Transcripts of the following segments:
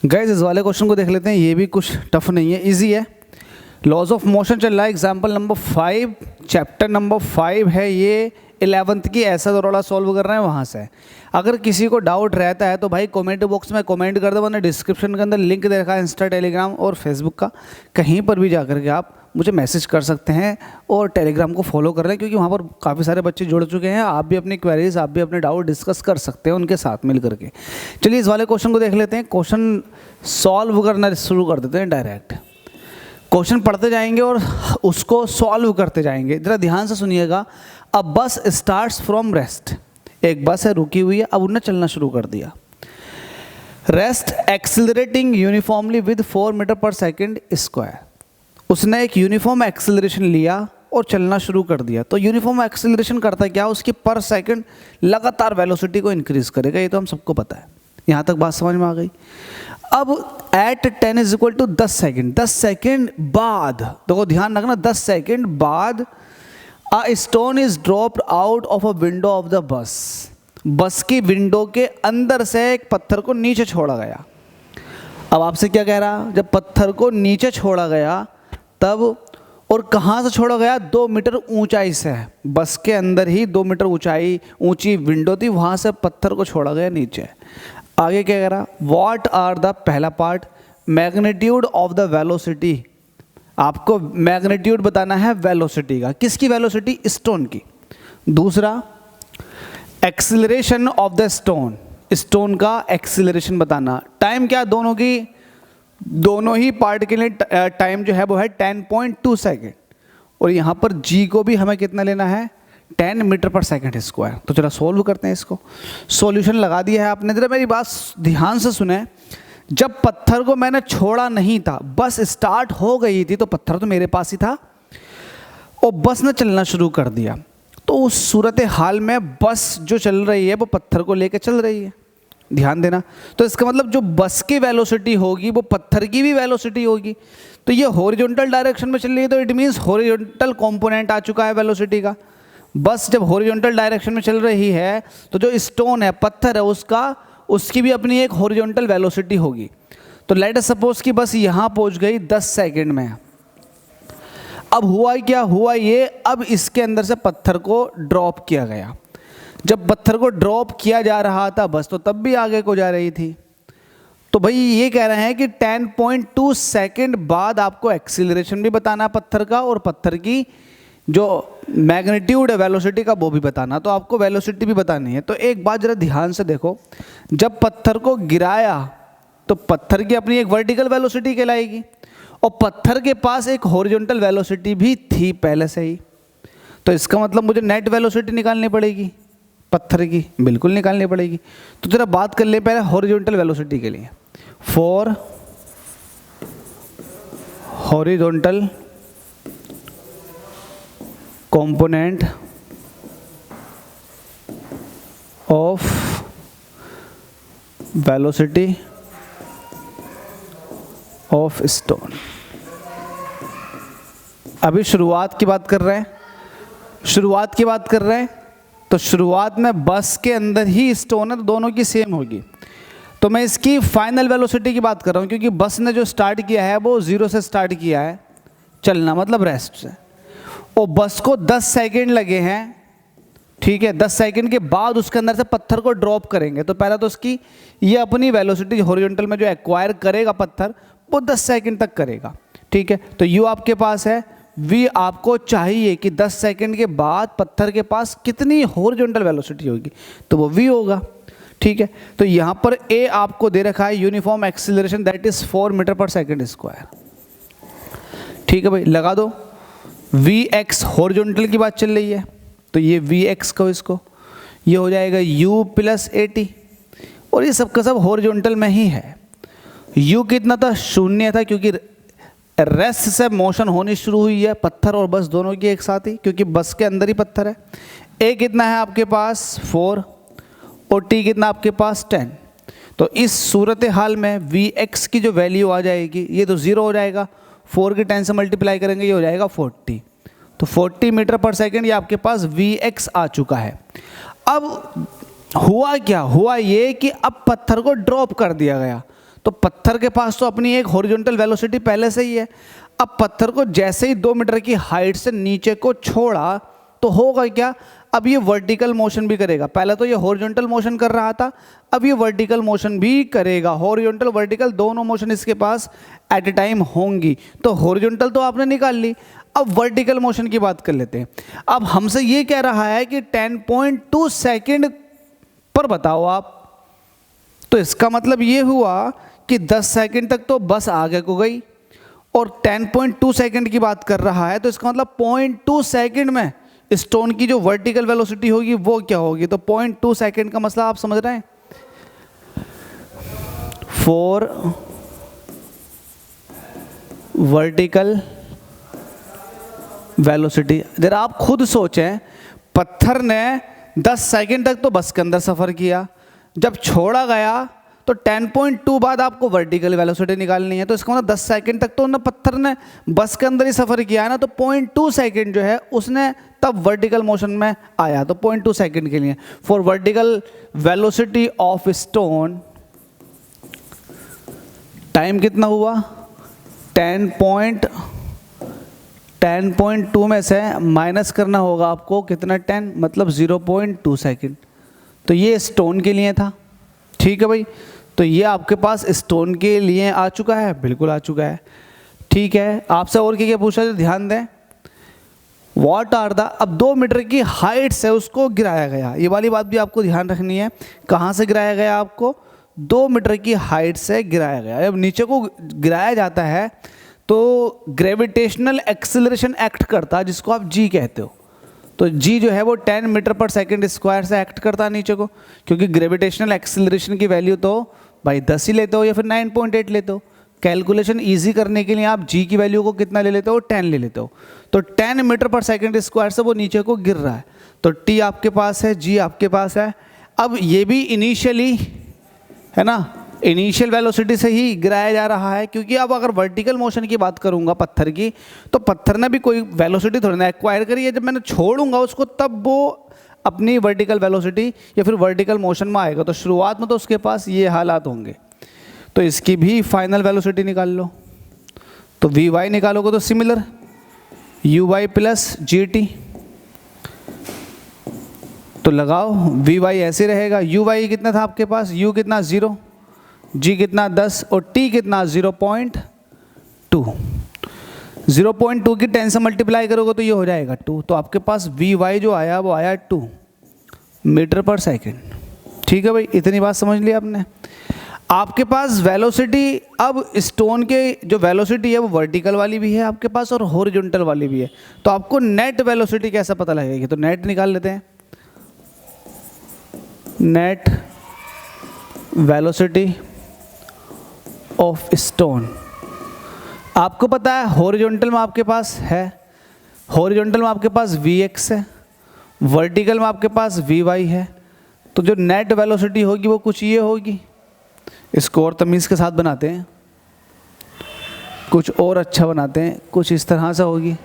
Guys इस वाले question को देख लेते हैं, ये भी कुछ टफ नहीं है, इजी है। लॉज ऑफ मोशन चल रहा है, एग्जाम्पल नंबर 5, चैप्टर नंबर 5 है ये, 11th की ऐसा दौड़ा सॉल्व कर रहे हैं वहाँ से। अगर किसी को डाउट रहता है तो भाई कमेंट बॉक्स में कमेंट कर दो, वरना डिस्क्रिप्शन के अंदर लिंक दे रखा है इंस्टा, टेलीग्राम और फेसबुक का, कहीं पर भी जा कर के आप मुझे मैसेज कर सकते हैं और टेलीग्राम को फॉलो कर लें, क्योंकि वहाँ पर काफ़ी सारे बच्चे जुड़ चुके हैं। आप भी अपनी क्वेरीज, आप भी अपने डाउट डिस्कस कर सकते हैं उनके साथ मिल करके। चलिए इस वाले क्वेश्चन को देख लेते हैं। क्वेश्चन सॉल्व करना शुरू कर देते हैं डायरेक्ट। क्वेश्चन पढ़ते जाएंगे और उसको सॉल्व करते जाएंगे। जरा ध्यान से सुनिएगा। अ बस स्टार्ट्स फ्रॉम रेस्ट, एक बस है रुकी हुई है, अब उन्होंने चलना शुरू कर दिया। Rest accelerating uniformly with 4 metre per second square, उसने एक यूनिफॉर्म एक्सिलरेशन लिया और चलना शुरू कर दिया। तो यूनिफॉर्म एक्सिलरेशन करता है क्या, उसकी पर सेकंड लगातार वेलोसिटी को इंक्रीज करेगा, ये तो हम सबको पता है। यहाँ तक बात समझ में आ गई। अब at 10 is equal to 10 second, 10 second बाद, देखो ध्यान रखना, 10 सेकेंड बाद a stone is dropped out of a window of the bus, bus की विंडो के अंदर से एक पत्थर को नीचे छोड़ा गया। अब आपसे क्या कह रहा, जब पत्थर को नीचे छोड़ा गया तब, और कहाँ से छोड़ा गया, 2 मीटर ऊंचाई से, बस के अंदर ही 2 मीटर ऊंची विंडो थी, वहाँ से पत्थर को छोड़ा गया नीचे। आगे क्या कह रहा, व्हाट आर द, पहला part, magnitude of the velocity, आपको मैग्नीट्यूड बताना है वेलोसिटी का, किसकी वेलोसिटी, स्टोन की। दूसरा acceleration of the stone, stone का एक्सिलरेशन बताना। टाइम क्या, दोनों की, दोनों ही पार्ट के लिए टाइम जो है वो है 10.2 सेकेंड, और यहाँ पर जी को भी हमें कितना लेना है, 10 मीटर पर सेकेंड स्क्वायर। तो चलो सोल्व करते हैं इसको। सॉल्यूशन लगा दिया है आपने। जरा मेरी बात ध्यान से सुने, जब पत्थर को मैंने छोड़ा नहीं था, बस स्टार्ट हो गई थी, तो पत्थर तो मेरे पास ही था और बस ने चलना शुरू कर दिया। तो उस सूरत हाल में बस जो चल रही है वो पत्थर को लेकर चल रही है, ध्यान देना। तो इसका मतलब जो बस की वेलोसिटी होगी वो पत्थर की भी वेलोसिटी होगी। तो ये हॉरिजॉन्टल डायरेक्शन में चल रही है, तो इट मीन्स हॉरिजॉन्टल कंपोनेंट आ चुका है वेलोसिटी का। बस जब हॉरिजॉन्टल डायरेक्शन में चल रही है तो जो स्टोन है, पत्थर है, उसकी भी अपनी एक हॉरिजॉन्टल वेलोसिटी होगी। तो लेट अस सपोज कि बस यहाँ पहुँच गई 10 सेकेंड में। अब हुआ क्या, हुआ ये, अब इसके अंदर से पत्थर को ड्रॉप किया गया। जब पत्थर को ड्रॉप किया जा रहा था बस तो तब भी आगे को जा रही थी। तो भाई ये कह रहे हैं कि 10.2 सेकेंड बाद आपको एक्सीलरेशन भी बताना है पत्थर का, और पत्थर की जो मैग्नीट्यूड है वेलोसिटी का वो भी बताना। तो आपको वेलोसिटी भी बतानी है। तो एक बात जरा ध्यान से देखो, जब पत्थर को गिराया तो पत्थर की अपनी एक वर्टिकल वेलोसिटी कहलाएगी, और पत्थर के पास एक हॉरिजॉन्टल वेलोसिटी भी थी पहले से ही। तो इसका मतलब मुझे नेट वेलोसिटी निकालनी पड़ेगी पत्थर की, बिल्कुल निकालनी पड़ेगी। तो जरा बात कर ले पहले हॉरिजॉन्टल वेलोसिटी के लिए। For horizontal component of velocity of stone. अभी शुरुआत की बात कर रहे हैं, शुरुआत की बात कर रहे हैं। तो शुरुआत में बस के अंदर ही स्टोन है, तो दोनों की सेम होगी। तो मैं इसकी फाइनल वेलोसिटी की बात कर रहा हूँ, क्योंकि बस ने जो स्टार्ट किया है वो 0 से स्टार्ट किया है चलना, मतलब रेस्ट से, और बस को 10 सेकेंड लगे हैं, ठीक है। 10 सेकेंड के बाद उसके अंदर से पत्थर को ड्रॉप करेंगे। तो पहला तो उसकी ये अपनी वेलोसिटी हॉरिजॉन्टल में जो एक्वायर करेगा पत्थर, वो 10 सेकेंड तक करेगा, ठीक है। तो यू आपके पास है, वी आपको चाहिए कि 10 सेकेंड के बाद पत्थर के पास कितनी हॉरिजॉन्टल वेलोसिटी होगी, तो वो वी होगा, ठीक है। तो यहाँ पर ए आपको दे रखा है uniform acceleration, that is 4 metre per second square, ठीक है भाई। लगा दो, वी एक्स हॉरिजॉन्टल की बात चल रही है, तो ये वी एक्स को, इसको ये हो जाएगा यू प्लस ए टी, और ये सब का सब हॉरिजॉन्टल में ही है। यू कितना था, 0 था, क्योंकि रेस्ट से मोशन होनी शुरू हुई है पत्थर और बस दोनों की एक साथ ही, क्योंकि बस के अंदर ही पत्थर है। ए कितना है आपके पास, 4, और टी कितना आपके पास, 10। तो इस सूरत हाल में वी एक्स की जो वैल्यू आ जाएगी, ये तो 0 हो जाएगा, 4 के 10 से मल्टीप्लाई करेंगे, ये हो जाएगा 40। तो 40 मीटर पर सेकेंड ये आपके पास वी एक्स आ चुका है। अब हुआ क्या, हुआ ये कि अब पत्थर को ड्रॉप कर दिया गया, तो पत्थर के पास तो अपनी एक हॉरिजॉन्टल वेलोसिटी पहले से ही है। अब पत्थर को जैसे ही 2 मीटर की हाइट से नीचे को छोड़ा तो होगा क्या, अब ये वर्टिकल मोशन भी करेगा। पहले तो ये हॉरिजॉन्टल मोशन कर रहा था, अब ये वर्टिकल मोशन भी करेगा। हॉरिजॉन्टल वर्टिकल दोनों मोशन इसके पास एट ए टाइम होंगी। तो हॉरिजॉन्टल तो आपने निकाल ली, अब वर्टिकल मोशन की बात कर लेते हैं। अब हमसे ये कह रहा है कि 10.2 सेकेंड पर बताओ आप, तो इसका मतलब ये हुआ कि 10 सेकेंड तक तो बस आगे को गई, और 10.2 सेकेंड की बात कर रहा है, तो इसका मतलब 0.2 सेकेंड में स्टोन की जो वर्टिकल वेलोसिटी होगी वो क्या होगी। तो 0.2 सेकेंड का मसला आप समझ रहे हैं। फॉर वर्टिकल वेलोसिटी, जरा आप खुद सोचें, पत्थर ने 10 सेकेंड तक तो बस के अंदर सफ़र किया, जब छोड़ा गया तो 10.2 बाद आपको वर्टिकल वेलोसिटी निकालनी है। तो इसका मतलब 10 सेकंड तक तो ना पत्थर ने बस के अंदर ही सफ़र किया है ना, तो 0.2 सेकंड जो है उसने तब वर्टिकल मोशन में आया। तो 0.2 सेकंड के लिए for vertical velocity of stone time कितना हुआ, 10.2 में से माइनस करना होगा आपको कितना, 10 मतलब 0.2 सेकंड। तो ये स्टोन के लिए था, ठीक है भाई। तो ये आपके पास स्टोन के लिए आ चुका है, बिल्कुल आ चुका है, ठीक है। आपसे और क्या पूछा है, ध्यान दें। व्हाट आर द, अब 2 मीटर की हाइट से उसको गिराया गया, ये वाली बात भी आपको ध्यान रखनी है। कहाँ से गिराया गया, आपको 2 मीटर की हाइट से गिराया गया। जब नीचे को गिराया जाता है तो ग्रेविटेशनल एक्सिलरेशन एक्ट करता है, जिसको आप जी कहते हो। तो जी जो है वो 10 मीटर पर सेकंड स्क्वायर से एक्ट करता है नीचे को, क्योंकि ग्रेविटेशनल एक्सिलरेशन की वैल्यू तो भाई 10 ही लेते हो या फिर 9.8 लेते हो। कैलकुलेशन इजी करने के लिए आप जी की वैल्यू को कितना ले लेते हो, 10 ले लेते हो। तो 10 मीटर पर सेकंड स्क्वायर से वो नीचे को गिर रहा है। तो टी आपके पास है, जी आपके पास है। अब ये भी इनिशियली है ना, इनिशियल वेलोसिटी से ही गिराया जा रहा है, क्योंकि अब अगर वर्टिकल मोशन की बात करूंगा पत्थर की, तो पत्थर ने भी कोई वेलोसिटी थोड़ी ना एक्वायर करी है। जब मैंने छोड़ूंगा उसको तब वो अपनी वर्टिकल वेलोसिटी या फिर वर्टिकल मोशन में आएगा। तो शुरुआत में तो उसके पास ये हालात होंगे। तो इसकी भी फाइनल वेलोसिटी निकाल लो। तो वी वाई निकालोगे तो similar u y plus g t, तो लगाओ वी वाई ऐसे रहेगा। यू वाई कितना था आपके पास, यू कितना 0, जी कितना 10 और टी कितना 0.2। 0.2 की 10 से मल्टीप्लाई करोगे तो ये हो जाएगा 2। तो आपके पास वी वाई जो आया वो आया 2 मीटर पर सेकेंड, ठीक है भाई। इतनी बात समझ ली आपने। आपके पास वेलोसिटी, अब स्टोन के जो वेलोसिटी है वो वर्टिकल वाली भी है आपके पास और हॉरिजॉन्टल वाली भी है। तो आपको नेट वेलोसिटी कैसा पता लगेगी, तो नेट निकाल लेते हैं। नेट वेलोसिटी ऑफ स्टोन, आपको पता है हॉरिजॉन्टल में आपके पास है, हॉरिजॉन्टल में आपके पास Vx है, वर्टिकल में आपके पास Vy है। तो जो नेट वेलोसिटी होगी वो कुछ ये होगी। इसको और तमीज़ के साथ बनाते हैं, कुछ और अच्छा बनाते हैं, कुछ इस तरह से होगी।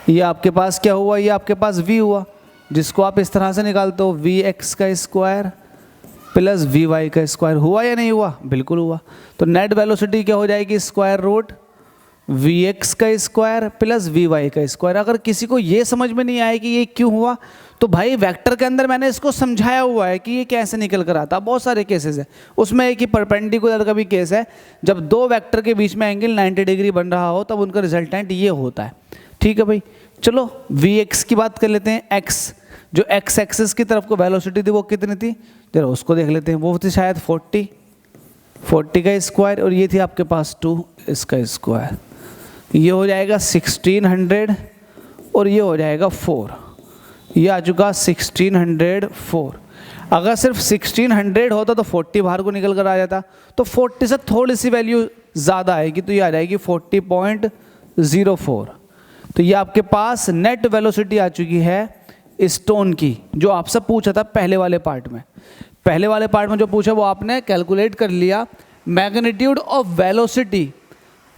ये आपके पास क्या हुआ, ये आपके पास V हुआ, जिसको आप इस तरह से निकालते हो Vx का स्क्वायर प्लस Vy का स्क्वायर। हुआ या नहीं हुआ, बिल्कुल हुआ। तो नेट वेलोसिटी क्या हो जाएगी, स्क्वायर रूट Vx का स्क्वायर प्लस Vy का स्क्वायर। अगर किसी को ये समझ में नहीं आए कि ये क्यों हुआ, तो भाई वेक्टर के अंदर मैंने इसको समझाया हुआ है कि ये कैसे निकल कर आता है। बहुत सारे केसेस है, उसमें एक ही परपेंडिकुलर का भी केस है। जब दो वेक्टर के बीच में एंगल 90 डिग्री बन रहा हो तब उनका रिजल्टेंट ये होता है, ठीक है भाई। चलो Vx की बात कर लेते हैं। x जो x एक्सिस की तरफ को वेलोसिटी थी वो कितनी थी, जरा उसको देख लेते हैं। वो थी शायद 40 का स्क्वायर, और ये थी आपके पास 2 इसका स्क्वायर। ये हो जाएगा 1600 और ये हो जाएगा 4। ये आ चुका 1604। अगर सिर्फ 1600 होता तो 40 बाहर को निकल कर आ जाता, तो 40 से थोड़ी सी वैल्यू ज़्यादा आएगी, तो ये आ जाएगी 40.04। तो ये आपके पास नेट वेलोसिटी आ चुकी है स्टोन की, जो आपसे पूछा था पहले वाले पार्ट में। पहले वाले पार्ट में जो पूछा वो आपने कैलकुलेट कर लिया, मैग्नीट्यूड ऑफ वेलोसिटी,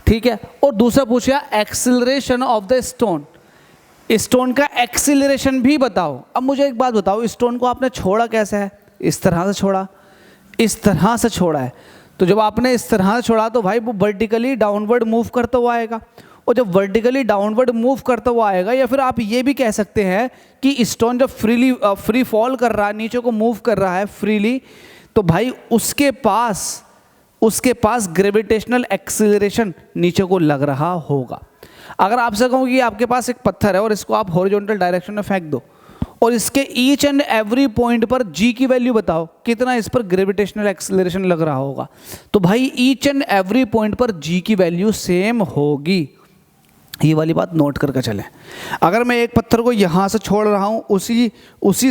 ठीक है। और दूसरा पूछा acceleration of the stone, stone का एक्सिलरेशन भी बताओ। अब मुझे एक बात बताओ, स्टोन को आपने छोड़ा कैसे है, इस तरह से छोड़ा, इस तरह से छोड़ा है, तो जब आपने इस तरह से छोड़ा तो भाई वो वर्टिकली डाउनवर्ड मूव करता हुआ आएगा, और जब वर्टिकली डाउनवर्ड मूव करता हुआ आएगा, या फिर आप ये भी कह सकते हैं कि स्टोन जब फ्री फॉल कर रहा है, नीचे को मूव कर रहा है फ्रीली, तो भाई उसके पास ग्रेविटेशनल एक्सीलरेशन नीचे को लग रहा होगा। अगर आपसे कहूँ कि आपके पास एक पत्थर है और इसको आप हॉरिजॉन्टल डायरेक्शन में फेंक दो और इसके ईच एंड एवरी पॉइंट पर जी की वैल्यू बताओ कितना इस पर ग्रेविटेशनल एक्सीलरेशन लग रहा होगा, तो भाई ईच एंड एवरी पॉइंट पर जी की वैल्यू सेम होगी। ये वाली बात नोट करके चलें। अगर मैं एक पत्थर को यहाँ से छोड़ रहा हूँ, उसी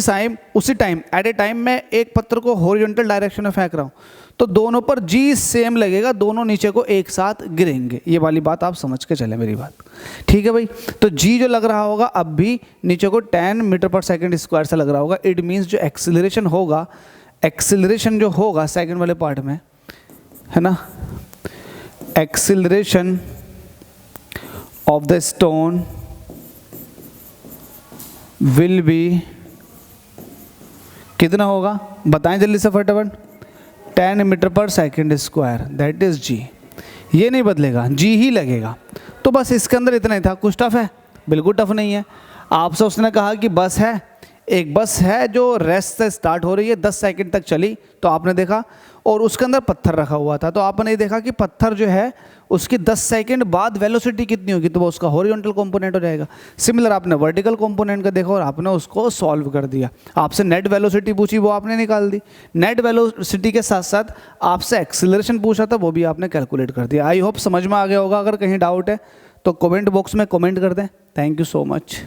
टाइम एट ए टाइम मैं एक पत्थर को हॉरिजॉन्टल डायरेक्शन में फेंक रहा हूँ, तो दोनों पर जी सेम लगेगा, दोनों नीचे को एक साथ गिरेंगे। ये वाली बात आप समझ के चलें मेरी बात, ठीक है भाई। तो जी जो लग रहा होगा अब भी नीचे को 10 मीटर पर सेकेंड स्क्वायर से लग रहा होगा। इट मीन्स जो एक्सिलरेशन जो होगा सेकेंड वाले पार्ट में, है ना, acceleration of the stone will be कितना होगा बताएं जल्दी से फटाफट, 10 metre per second square, that is जी। ये नहीं बदलेगा, जी ही लगेगा। तो बस इसके अंदर इतना ही था। कुछ टफ है? बिल्कुल टफ नहीं है। आपसे उसने कहा कि बस है, एक बस है जो रेस्ट से स्टार्ट हो रही है, 10 सेकंड तक चली, तो आपने देखा, और उसके अंदर पत्थर रखा हुआ था, तो आपने देखा कि पत्थर जो है उसकी 10 सेकंड बाद वेलोसिटी कितनी होगी, तो वो उसका हॉरिजॉन्टल कंपोनेंट हो जाएगा। सिमिलर आपने वर्टिकल कंपोनेंट का देखा और आपने उसको सॉल्व कर दिया। आपसे नेट वेलोसिटी पूछी, वो आपने निकाल दी। नेट वेलोसिटी के साथ साथ आपसे एक्सीलरेशन पूछा था, वो भी आपने कैलकुलेट कर दिया। आई होप समझ में आ गया होगा। अगर कहीं डाउट है तो कमेंट बॉक्स में कमेंट कर दें। Thank you so much.